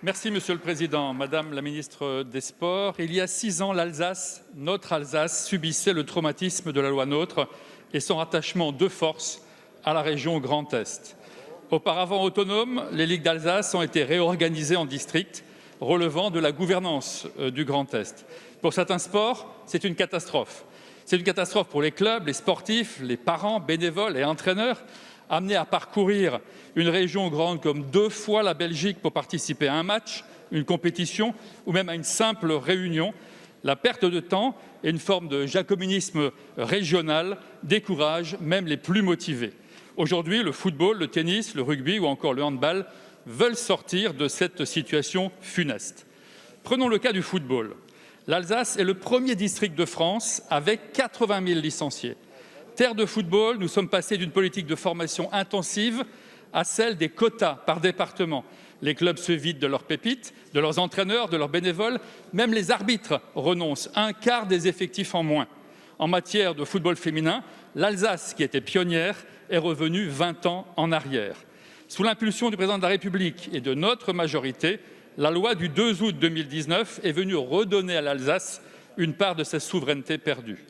Merci Monsieur le Président. Madame la Ministre des Sports, il y a 6 ans, l'Alsace, notre Alsace, subissait le traumatisme de la loi NOTRe et son rattachement de force à la région Grand Est. Auparavant autonomes, les ligues d'Alsace ont été réorganisées en districts relevant de la gouvernance du Grand Est. Pour certains sports, c'est une catastrophe. C'est une catastrophe pour les clubs, les sportifs, les parents, bénévoles et entraîneurs amenés à parcourir une région grande comme 2 fois la Belgique pour participer à un match, une compétition ou même à une simple réunion. La perte de temps et une forme de jacobinisme régional découragent même les plus motivés. Aujourd'hui, le football, le tennis, le rugby ou encore le handball veulent sortir de cette situation funeste. Prenons le cas du football. L'Alsace est le premier district de France avec 80 000 licenciés. Terre de football, nous sommes passés d'une politique de formation intensive à celle des quotas par département. Les clubs se vident de leurs pépites, de leurs entraîneurs, de leurs bénévoles. Même les arbitres renoncent, un quart des effectifs en moins. En matière de football féminin, l'Alsace, qui était pionnière, est revenue 20 ans en arrière. Sous l'impulsion du président de la République et de notre majorité, la loi du 2 août 2019 est venue redonner à l'Alsace une part de sa souveraineté perdue.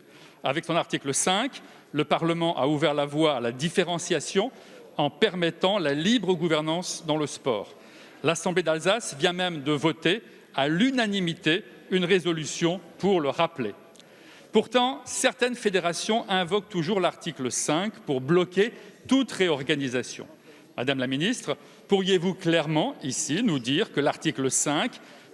Avec son article 5, le Parlement a ouvert la voie à la différenciation en permettant la libre gouvernance dans le sport. L'Assemblée d'Alsace vient même de voter à l'unanimité une résolution pour le rappeler. Pourtant, certaines fédérations invoquent toujours l'article 5 pour bloquer toute réorganisation. Madame la Ministre, pourriez-vous clairement ici nous dire que l'article 5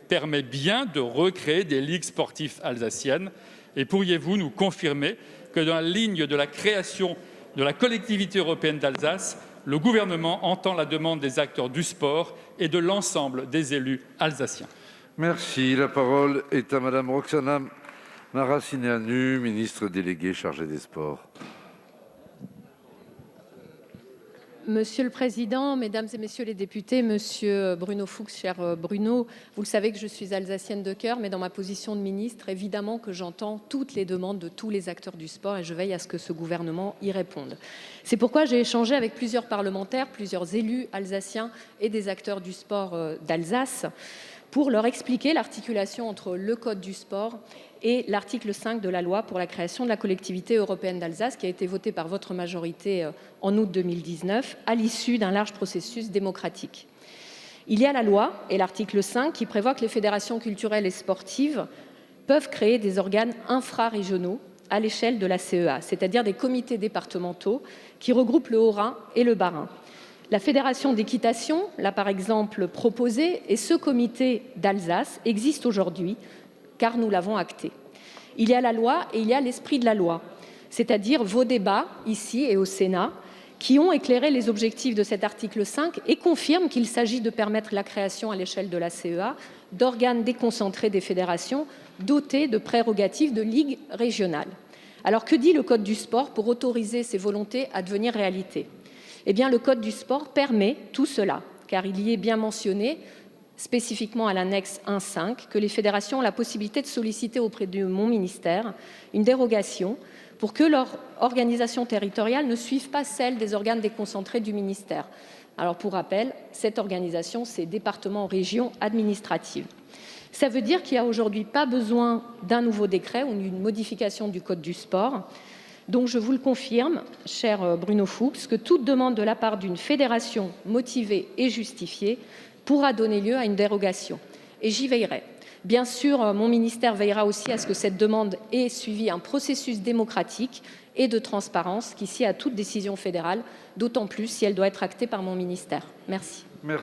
permet bien de recréer des ligues sportives alsaciennes et pourriez-vous nous confirmer que dans la ligne de la création de la collectivité européenne d'Alsace, le gouvernement entend la demande des acteurs du sport et de l'ensemble des élus alsaciens? Merci. La parole est à Madame Roxana Maracineanu, ministre déléguée chargée des Sports. Monsieur le Président, Mesdames et Messieurs les députés, Monsieur Bruno Fuchs, cher Bruno, vous le savez que je suis alsacienne de cœur, mais dans ma position de ministre, évidemment que j'entends toutes les demandes de tous les acteurs du sport et je veille à ce que ce gouvernement y réponde. C'est pourquoi j'ai échangé avec plusieurs parlementaires, plusieurs élus alsaciens et des acteurs du sport d'Alsace pour leur expliquer l'articulation entre le Code du sport et l'article 5 de la loi pour la création de la collectivité européenne d'Alsace qui a été votée par votre majorité en août 2019 à l'issue d'un large processus démocratique. Il y a la loi et l'article 5 qui prévoit que les fédérations culturelles et sportives peuvent créer des organes infrarégionaux à l'échelle de la CEA, c'est-à-dire des comités départementaux qui regroupent le Haut-Rhin et le Bas-Rhin. La Fédération d'équitation l'a par exemple proposé et ce comité d'Alsace existe aujourd'hui car nous l'avons acté. Il y a la loi et il y a l'esprit de la loi, c'est-à-dire vos débats ici et au Sénat qui ont éclairé les objectifs de cet article 5 et confirment qu'il s'agit de permettre la création à l'échelle de la CEA d'organes déconcentrés des fédérations dotés de prérogatives de ligues régionales. Alors que dit le Code du sport pour autoriser ces volontés à devenir réalité? Eh bien, le Code du sport permet tout cela, car il y est bien mentionné spécifiquement à l'annexe 1.5 que les fédérations ont la possibilité de solliciter auprès de mon ministère une dérogation pour que leur organisation territoriale ne suive pas celle des organes déconcentrés du ministère. Alors pour rappel, cette organisation, c'est département, région administrative. Ça veut dire qu'il n'y a aujourd'hui pas besoin d'un nouveau décret ou d'une modification du Code du sport. Donc je vous le confirme, cher Bruno Fuchs, que toute demande de la part d'une fédération motivée et justifiée pourra donner lieu à une dérogation. Et j'y veillerai. Bien sûr, mon ministère veillera aussi à ce que cette demande ait suivi un processus démocratique et de transparence qui sied à toute décision fédérale, d'autant plus si elle doit être actée par mon ministère. Merci.